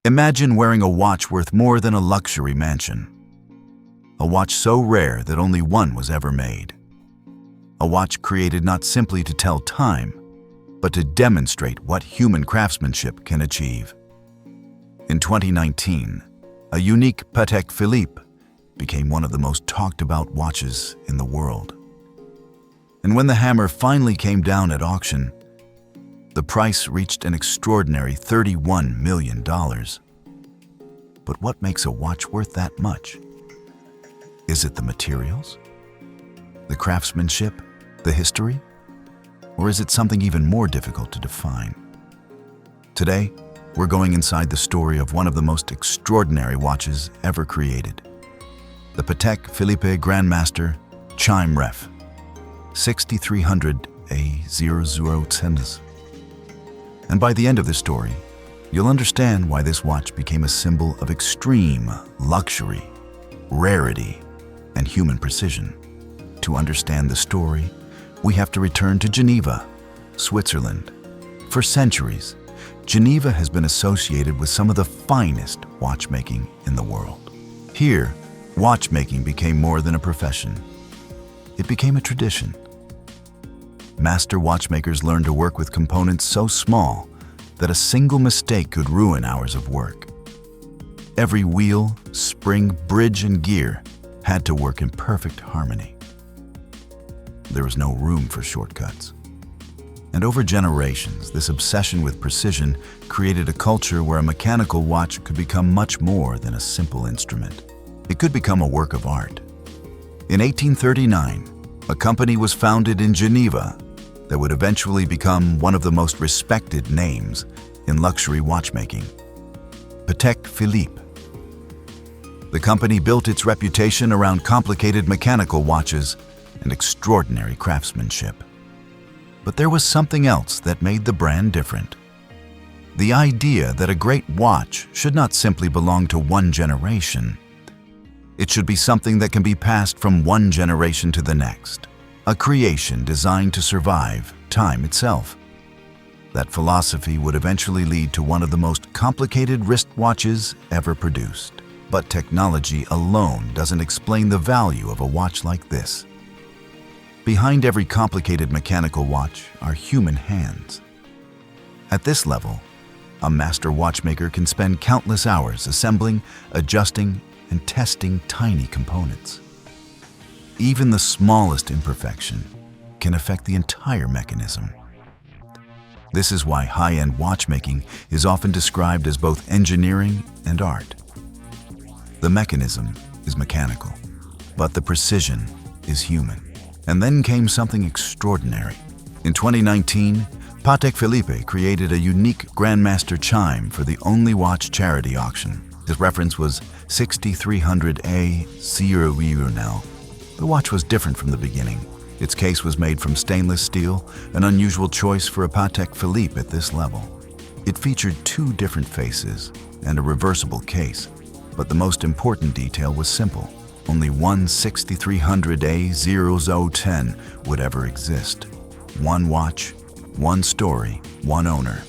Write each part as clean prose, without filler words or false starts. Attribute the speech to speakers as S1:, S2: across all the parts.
S1: Imagine wearing a watch worth more than a luxury mansion. A watch so rare that only one was ever made. A watch created not simply to tell time, but to demonstrate what human craftsmanship can achieve. In 2019, a unique Patek Philippe became one of the most talked about watches in the world. And when the hammer finally came down at auction, the price reached an extraordinary $31 million. But what makes a watch worth that much? Is it the materials? The craftsmanship? The history? Or is it something even more difficult to define? Today, we're going inside the story of one of the most extraordinary watches ever created. The Patek Philippe Grandmaster Chime Ref 6300 A0010. And by the end of this story, you'll understand why this watch became a symbol of extreme luxury, rarity, and human precision. To understand the story, we have to return to Geneva, Switzerland. For centuries, Geneva has been associated with some of the finest watchmaking in the world. Here, watchmaking became more than a profession. It became a tradition. Master watchmakers learned to work with components so small that a single mistake could ruin hours of work. Every wheel, spring, bridge, and gear had to work in perfect harmony. There was no room for shortcuts. And over generations, this obsession with precision created a culture where a mechanical watch could become much more than a simple instrument. It could become a work of art. In 1839, a company was founded in Geneva that would eventually become one of the most respected names in luxury watchmaking, Patek Philippe. The company built its reputation around complicated mechanical watches and extraordinary craftsmanship. But there was something else that made the brand different. The idea that a great watch should not simply belong to one generation. It should be something that can be passed from one generation to the next, a creation designed to survive time itself. That philosophy would eventually lead to one of the most complicated wristwatches ever produced. But technology alone doesn't explain the value of a watch like this. Behind every complicated mechanical watch are human hands. At this level, a master watchmaker can spend countless hours assembling, adjusting, and testing tiny components. Even the smallest imperfection can affect the entire mechanism. This is why high-end watchmaking is often described as both engineering and art. The mechanism is mechanical, but the precision is human. And then came something extraordinary. In 2019, Patek Philippe created a unique Grandmaster Chime for the Only Watch charity auction. His reference was 6300 A00. The watch was different from the beginning. Its case was made from stainless steel, an unusual choice for a Patek Philippe at this level. It featured two different faces and a reversible case, but the most important detail was simple. Only one 6300 A0010 would ever exist. One watch, one story, one owner.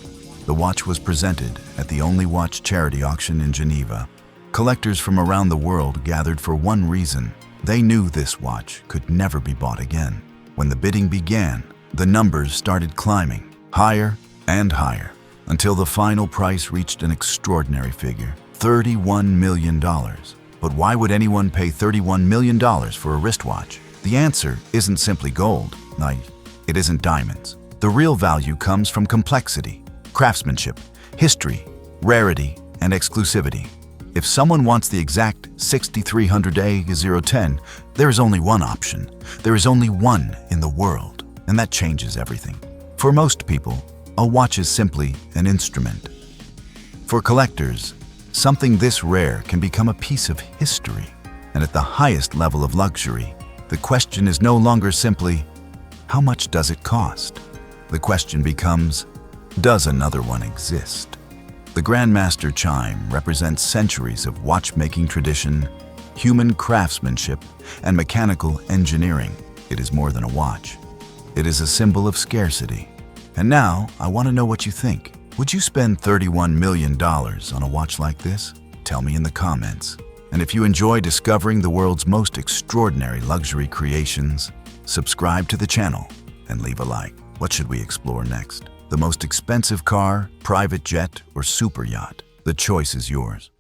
S1: The watch was presented at the Only Watch charity auction in Geneva. Collectors from around the world gathered for one reason. They knew this watch could never be bought again. When the bidding began, the numbers started climbing, higher and higher, until the final price reached an extraordinary figure, $31 million. But why would anyone pay $31 million for a wristwatch? The answer isn't simply gold. No, it isn't diamonds. The real value comes from complexity, craftsmanship, history, rarity, and exclusivity. If someone wants the exact 6300 A010, there is only one option. There is only one in the world, and that changes everything. For most people, a watch is simply an instrument. For collectors, something this rare can become a piece of history. And at the highest level of luxury, the question is no longer simply, how much does it cost? The question becomes, does another one exist? The Grandmaster Chime represents centuries of watchmaking tradition, human craftsmanship, and mechanical engineering. It is more than a watch. It is a symbol of scarcity. And now, I want to know what you think. Would you spend $31 million on a watch like this? Tell me in the comments. And if you enjoy discovering the world's most extraordinary luxury creations, subscribe to the channel and leave a like. What should we explore next? The most expensive car, private jet, or super yacht? The choice is yours.